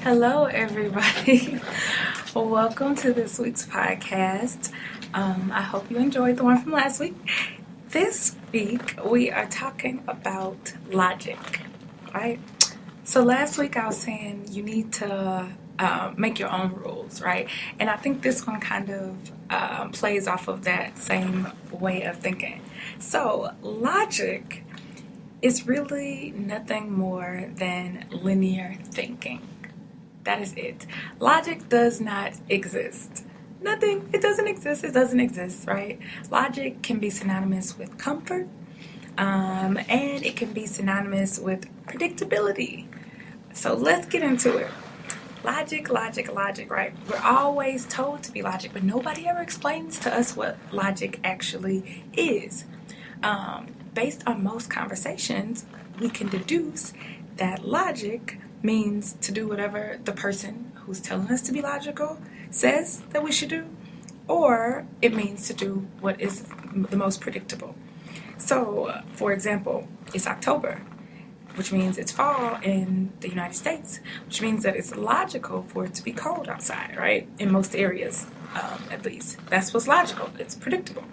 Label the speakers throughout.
Speaker 1: Hello, everybody. Welcome to this week's podcast. I hope you enjoyed the one from last week. This week, we are talking about logic, right? So last week, I was saying you need to make your own rules, right? And I think this one kind of plays off of that same way of thinking. So logic is really nothing more than linear thinking. That is it. Logic does not exist. Nothing. It doesn't exist. It doesn't exist, right? Logic can be synonymous with comfort, and it can be synonymous with predictability. So let's get into it. Logic, right? We're always told to be logic, but nobody ever explains to us what logic actually is. Based on most conversations, we can deduce that logic means to do whatever the person who's telling us to be logical says that we should do, or it means to do what is the most predictable. So, for example, it's October, which means it's fall in the United States, which means that it's logical for it to be cold outside, right? In most areas, at least. That's what's logical. It's predictable.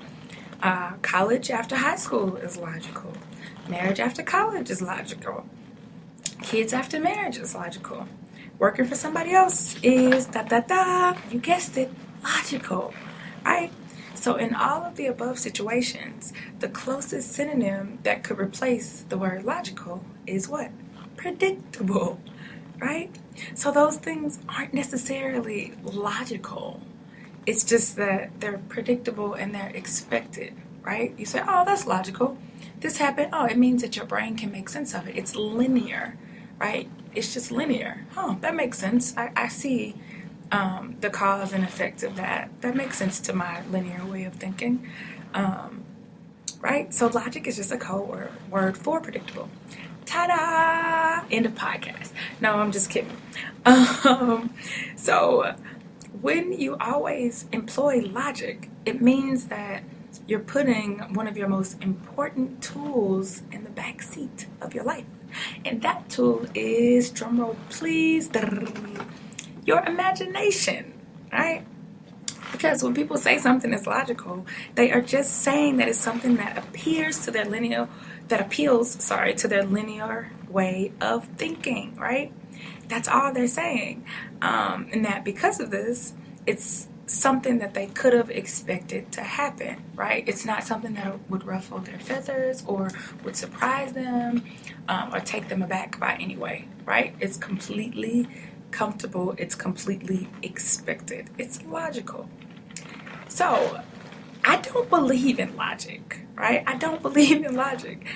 Speaker 1: College after high school is logical. Marriage after college is logical. Kids after marriage is logical. Working for somebody else is you guessed it, logical, right? So in all of the above situations, the closest synonym that could replace the word logical is what? Predictable, right? So those things aren't necessarily logical. It's just that they're predictable and they're expected, right? You say, oh, that's logical. This happened. Oh, it means that your brain can make sense of it. It's linear, right? It's just linear. Oh, that makes sense. I see the cause and effect of that. That makes sense to my linear way of thinking, right? So logic is just a code word for predictable. Ta-da! End of podcast. No, I'm just kidding. So when you always employ logic, it means that you're putting one of your most important tools in the back seat of your life. And that tool is, drumroll please, your imagination, right? Because when people say something is logical, they are just saying that it's something that appeals to their linear way of thinking, right? That's all they're saying. And that because of this, it's something that they could have expected to happen, right? It's not something that would ruffle their feathers or would surprise them or take them aback by any way, right? It's completely comfortable. It's completely expected. It's logical. So I don't believe in logic, right? I don't believe in logic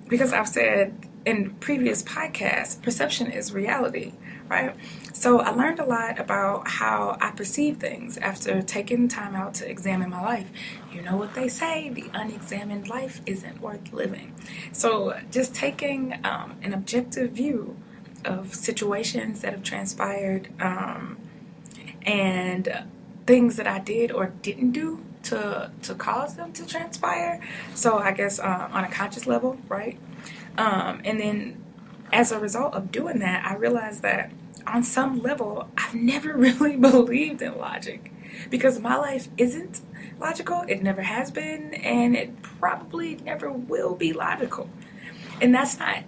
Speaker 1: because I've said in previous podcasts, perception is reality, right? So I learned a lot about how I perceive things after taking time out to examine my life. You know what they say, the unexamined life isn't worth living. So just taking an objective view of situations that have transpired and things that I did or didn't do to cause them to transpire. So I guess on a conscious level, right? And then as a result of doing that, I realized that on some level, I've never really believed in logic because my life isn't logical. It never has been, and it probably never will be logical. And that's not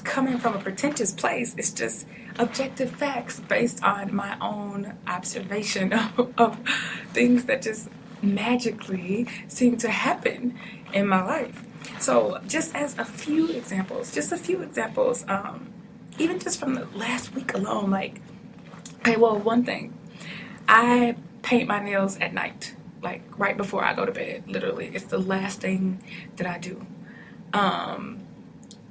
Speaker 1: coming from a pretentious place. It's just objective facts based on my own observation of things that just magically seem to happen in my life. So just as a few examples, even just from the last week alone, like, okay, well, one thing, I paint my nails at night, like right before I go to bed, literally. It's the last thing that I do.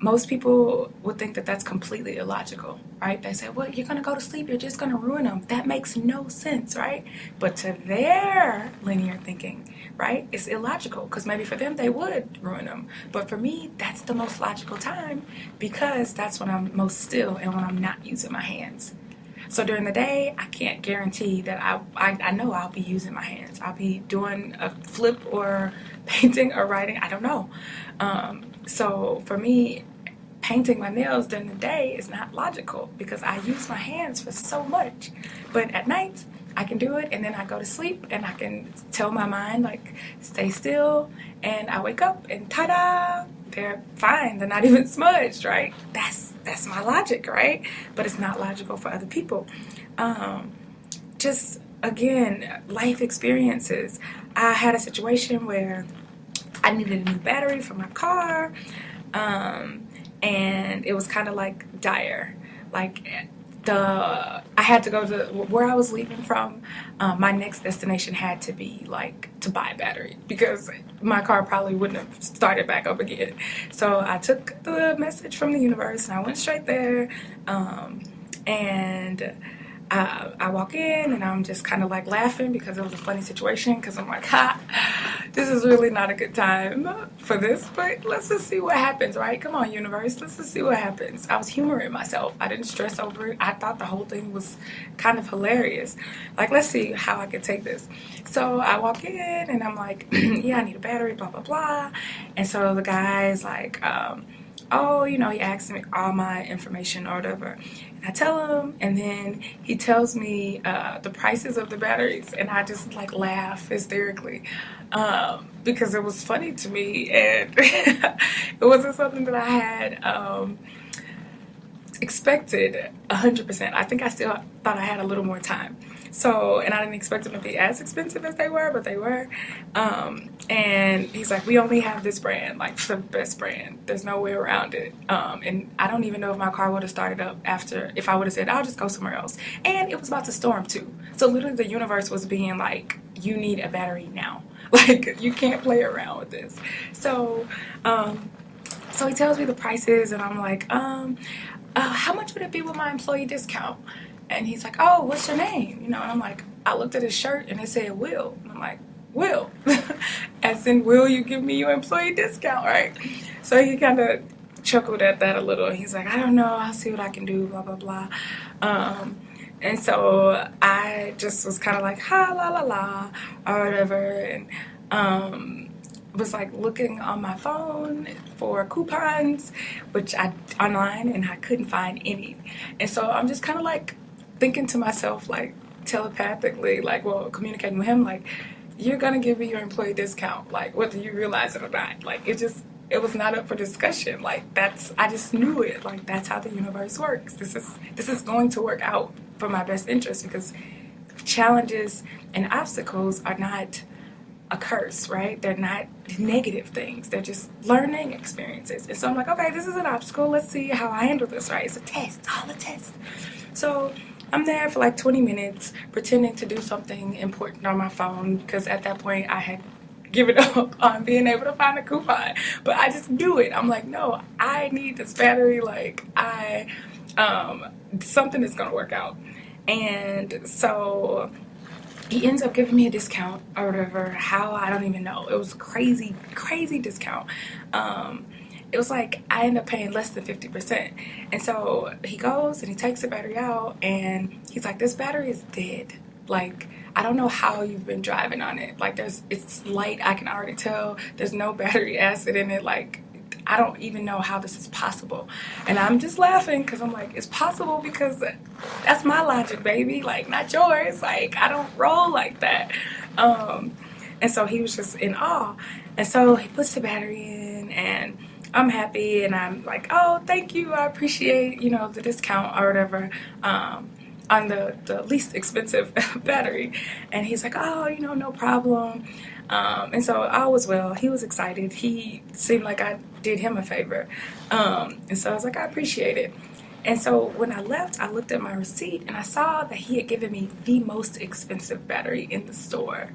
Speaker 1: Most people would think that that's completely illogical, right? They say, well, you're going to go to sleep, you're just going to ruin them. That makes no sense, right? But to their linear thinking, right, it's illogical because maybe for them they would ruin them. But for me, that's the most logical time because that's when I'm most still and when I'm not using my hands. So during the day, I can't guarantee that I know I'll be using my hands. I'll be doing a flip or painting or writing. I don't know. So for me, painting my nails during the day is not logical because I use my hands for so much. But at night, I can do it, and then I go to sleep, and I can tell my mind, like, stay still, and I wake up, and ta-da, they're fine. They're not even smudged, right? That's my logic, right? But it's not logical for other people. Just, again, life experiences. I had a situation where I needed a new battery for my car, and it was kind of like dire. Like, I had to go to where I was leaving from. My next destination had to be like to buy a battery because my car probably wouldn't have started back up again. So I took the message from the universe and I went straight there. And I walk in and I'm just kind of like laughing because it was a funny situation, because I'm like, this is really not a good time for this, but let's just see what happens, right? Come on, universe, let's just see what happens. I was humoring myself. I didn't stress over it. I thought the whole thing was kind of hilarious. Like, let's see how I could take this. So I walk in and I'm like, yeah, I need a battery, blah, blah, blah. And so the guy's like, oh, he asked me all my information or whatever. And I tell him, and then he tells me the prices of the batteries, and I just like laugh hysterically because it was funny to me, and it wasn't something that I had expected 100%. I think I still thought I had a little more time. So, and I didn't expect them to be as expensive as they were, but they were. And he's like, we only have this brand, like the best brand. There's no way around it. And I don't even know if my car would have started up after, if I would have said, I'll just go somewhere else. And it was about to storm too. So literally the universe was being like, you need a battery now. Like, you can't play around with this. So, so he tells me the prices, and I'm like, how much would it be with my employee discount? And he's like, oh, what's your name? And I'm like, I looked at his shirt and it said Will. And I'm like, Will? As in, will you give me your employee discount, right? So he kind of chuckled at that a little. He's like, I don't know. I'll see what I can do, blah, blah, blah. And so I just was kind of like, ha, la, la, la, or whatever. And was like looking on my phone for coupons, which online, and I couldn't find any. And so I'm just kind of like thinking to myself, like telepathically, like, well, communicating with him, like, you're gonna give me your employee discount, like, whether you realize it or not. Like, it was not up for discussion. Like, I just knew it. Like, that's how the universe works. This is going to work out for my best interest, because challenges and obstacles are not a curse, right? They're not negative things. They're just learning experiences. And so I'm like, okay, this is an obstacle. Let's see how I handle this, right? It's a test. It's all a test. So I'm there for like 20 minutes pretending to do something important on my phone, because at that point I had given up on being able to find a coupon. But I just do it. I'm like, no, I need this battery. Like, something is going to work out. And so he ends up giving me a discount or whatever. How, I don't even know. It was crazy, crazy discount. It was like I ended up paying less than 50%. And so he goes and he takes the battery out and he's like, this battery is dead. Like, I don't know how you've been driving on it. Like, it's light, I can already tell. There's no battery acid in it. Like, I don't even know how this is possible. And I'm just laughing because I'm like, it's possible because that's my logic, baby. Like, not yours. Like, I don't roll like that. And so he was just in awe. And so he puts the battery in and I'm happy, and I'm like, oh, thank you, I appreciate, the discount or whatever, on the least expensive battery. And he's like, oh, no problem. And so all was well. He was excited. He seemed like I did him a favor. And so I was like, I appreciate it. And so when I left, I looked at my receipt and I saw that he had given me the most expensive battery in the store.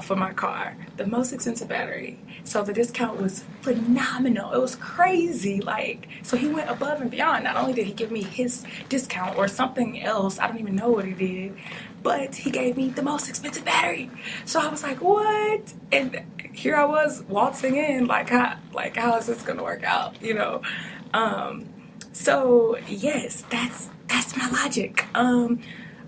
Speaker 1: For my car, the most expensive battery. So the discount was phenomenal. It was crazy. Like, so he went above and beyond. Not only did he give me his discount or something else, I don't even know what he did, but he gave me the most expensive battery. So I was like, what? And here I was waltzing in, like, how is this gonna work out? So yes, that's my logic.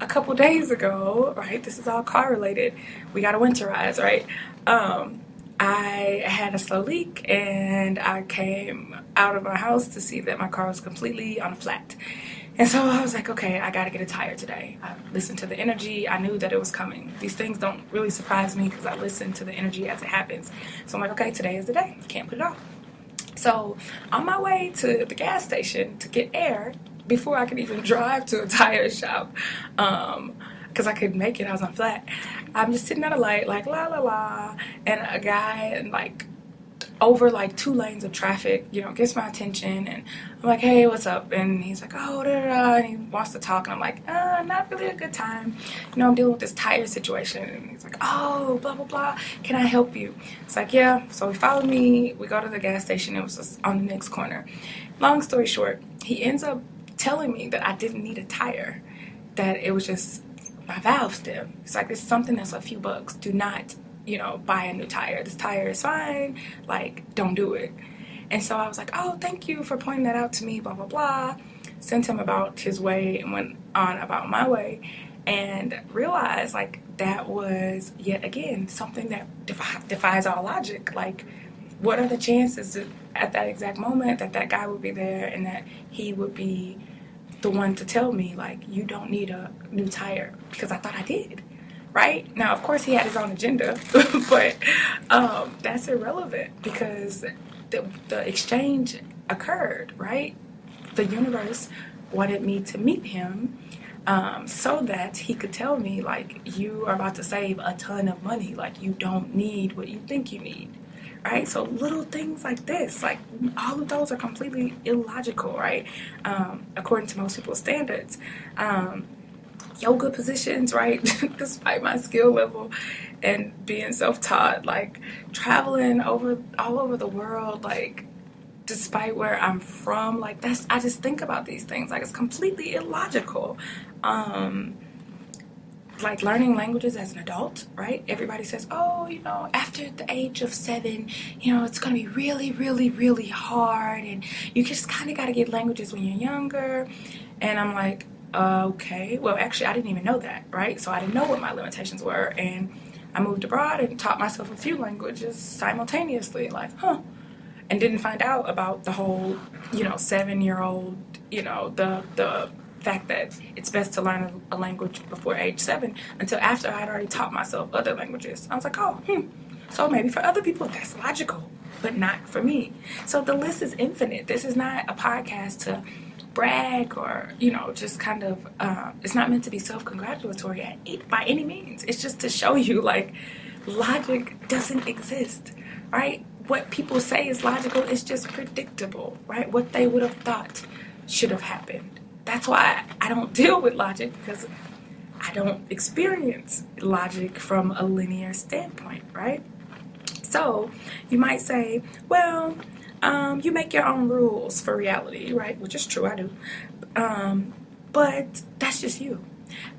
Speaker 1: A couple days ago, right, this is all car related, we got to winterize, right, I had a slow leak and I came out of my house to see that my car was completely on a flat. And so I was like, okay, I gotta get a tire today. I listened to the energy. I knew that it was coming. These things don't really surprise me because I listen to the energy as it happens. So I'm like, okay, today is the day. Can't put it off. So on my way to the gas station to get air, before I could even drive to a tire shop, because I couldn't make it, I was on flat. I'm just sitting at a light, like la la la, and a guy and like over like 2 lanes of traffic, gets my attention, and I'm like, hey, what's up? And he's like, oh, da da da, and he wants to talk, and I'm like, not really a good time. I'm dealing with this tire situation, and he's like, oh, blah blah blah, can I help you? It's like, yeah. So he followed me. We go to the gas station. It was just on the next corner. Long story short, he ends up telling me that I didn't need a tire, that it was just my valve stem. It's like, it's something that's a few bucks. Do not buy a new tire. This tire is fine. Like, don't do it. And so I was like, oh, thank you for pointing that out to me, blah, blah, blah. Sent him about his way and went on about my way, and realized, like, that was, yet again, something that defies all logic. Like, what are the chances that at that exact moment that guy would be there and that he would be the one to tell me, like, you don't need a new tire? Because I thought I did. Right? Now, of course, he had his own agenda, but that's irrelevant because the exchange occurred, right? The universe wanted me to meet him so that he could tell me, like, you are about to save a ton of money. Like, you don't need what you think you need, right? So little things like this, like, all of those are completely illogical, right? According to most people's standards. Yoga positions, right? Despite my skill level and being self-taught, like traveling all over the world, like despite where I'm from, like I just think about these things like it's completely illogical. Like learning languages as an adult, right? Everybody says, oh, after the age of 7, it's gonna be really, really, really hard, and you just kind of got to get languages when you're younger. And I'm like, okay, well, actually, I didn't even know that, right? So I didn't know what my limitations were, and I moved abroad and taught myself a few languages simultaneously, like, and didn't find out about the whole, 7-year-old, the fact that it's best to learn a language before age 7 until after I had already taught myself other languages. I was like, so maybe for other people that's logical, but not for me. So the list is infinite. This is not a podcast to brag or just kind of it's not meant to be self-congratulatory by any means. It's just to show you, like, logic doesn't exist, right? What people say is logical is just predictable, right? What they would have thought should have happened. That's why I don't deal with logic, because I don't experience logic from a linear standpoint, right? So you might say, well, you make your own rules for reality, right? Which is true, I do. But that's just you.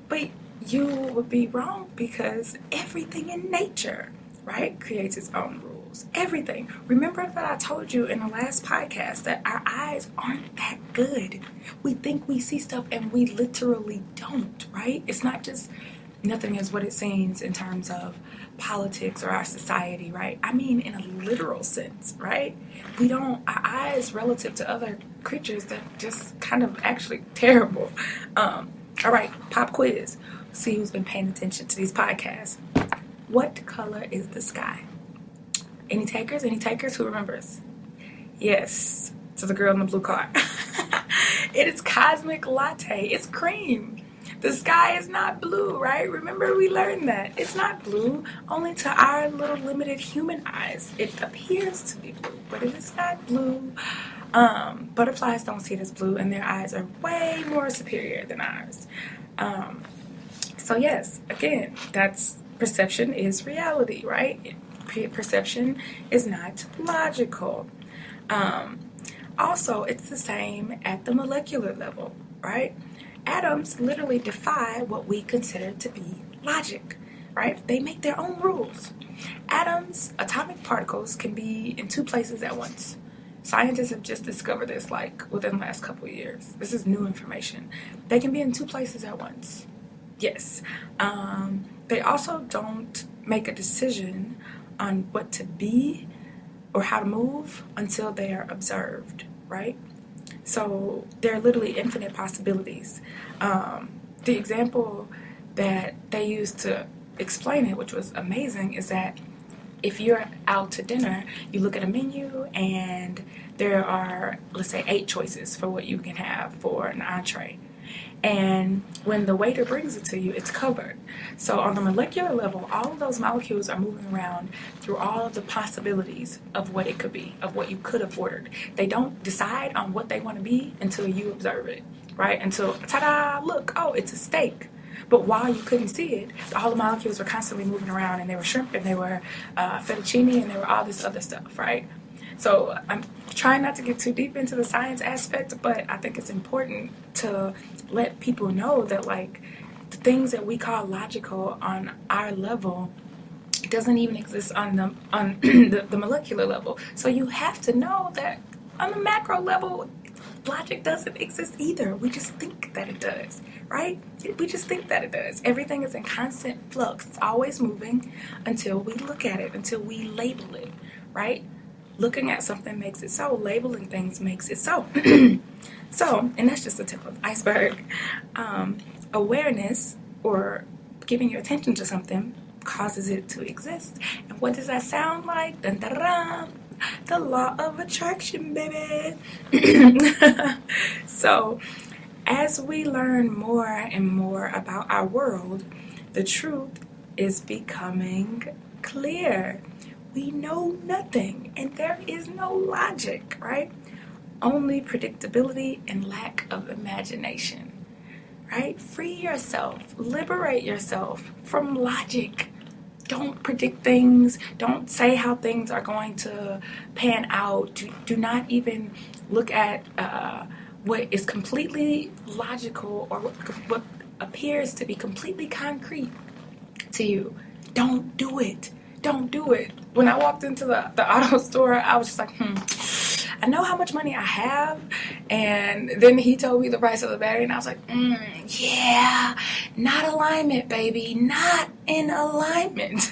Speaker 1: But you would be wrong, because everything in nature, right, creates its own rules. Everything. Remember that I told you in the last podcast that our eyes aren't that good. We think we see stuff and we literally don't, right? It's not just nothing is what it seems in terms of politics or our society, right? I mean, in a literal sense, right? Our eyes relative to other creatures, they're just kind of actually terrible. All right, pop quiz. See who's been paying attention to these podcasts. What color is the sky? Any takers? Any takers? Who remembers? Yes, to the girl in the blue car. It is cosmic latte. It's cream. The sky is not blue, right? Remember, we learned that. It's not blue. Only to our little limited human eyes. It appears to be blue, but it is not blue. Butterflies don't see it as blue, and their eyes are way more superior than ours. So yes, again, that's perception is reality, right? Perception is not logical. Also, it's the same at the molecular level, right? Atoms literally defy what we consider to be logic, right? They make their own rules. Atoms, atomic particles, can be in 2 places at once. Scientists have just discovered this, like, within the last couple of years. This is new information. They can be in 2 places at once. Yes. They also don't make a decision on what to be or how to move until they are observed, right? So there are literally infinite possibilities. The example that they used to explain it, which was amazing, is that if you're out to dinner, you look at a menu and there are, let's say, 8 choices for what you can have for an entree. And when the waiter brings it to you, it's covered. So on the molecular level, all of those molecules are moving around through all of the possibilities of what it could be, of what you could have ordered. They don't decide on what they want to be until you observe it, right? Until, ta-da, look, oh, it's a steak. But while you couldn't see it, all the molecules were constantly moving around, and they were shrimp, and they were fettuccine, and they were all this other stuff, right? So I'm trying not to get too deep into the science aspect, but I think it's important to let people know that, like, the things that we call logical on our level doesn't even exist on the molecular level. So you have to know that on the macro level, logic doesn't exist either. We just think that it does, right? We just think that it does. Everything is in constant flux. It's always moving until we look at it, until we label it, right? Looking at something makes it so. Labeling things makes it so. So, and that's just the tip of the iceberg. Awareness, or giving your attention to something, causes it to exist. And what does that sound like? Dun, dun, dun. The law of attraction, baby. So, as we learn more and more about our world, the truth is becoming clear. We know nothing, and there is no logic, right? Only predictability and lack of imagination, right? Free yourself, liberate yourself from logic. Don't predict things. Don't say how things are going to pan out. Do not even look at what is completely logical or what appears to be completely concrete to you. Don't do it. Don't do it. When I walked into the auto store, I was just like, I know how much money I have. And then he told me the price of the battery, and I was like, yeah, not alignment, baby. Not in alignment.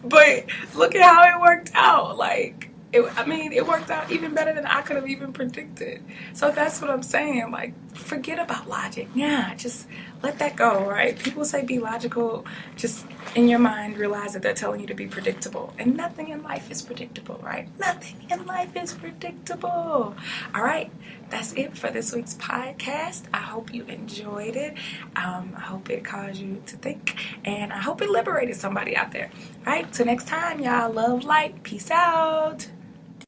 Speaker 1: But look at how it worked out. Like, it worked out even better than I could have even predicted. So that's what I'm saying. Like, forget about logic. Yeah, just let that go, right? People say be logical. Just in your mind, realize that they're telling you to be predictable. And nothing in life is predictable, right? Nothing in life is predictable. All right, that's it for this week's podcast. I hope you enjoyed it. I hope it caused you to think. And I hope it liberated somebody out there. All right, till next time, y'all. Love, light. Peace out.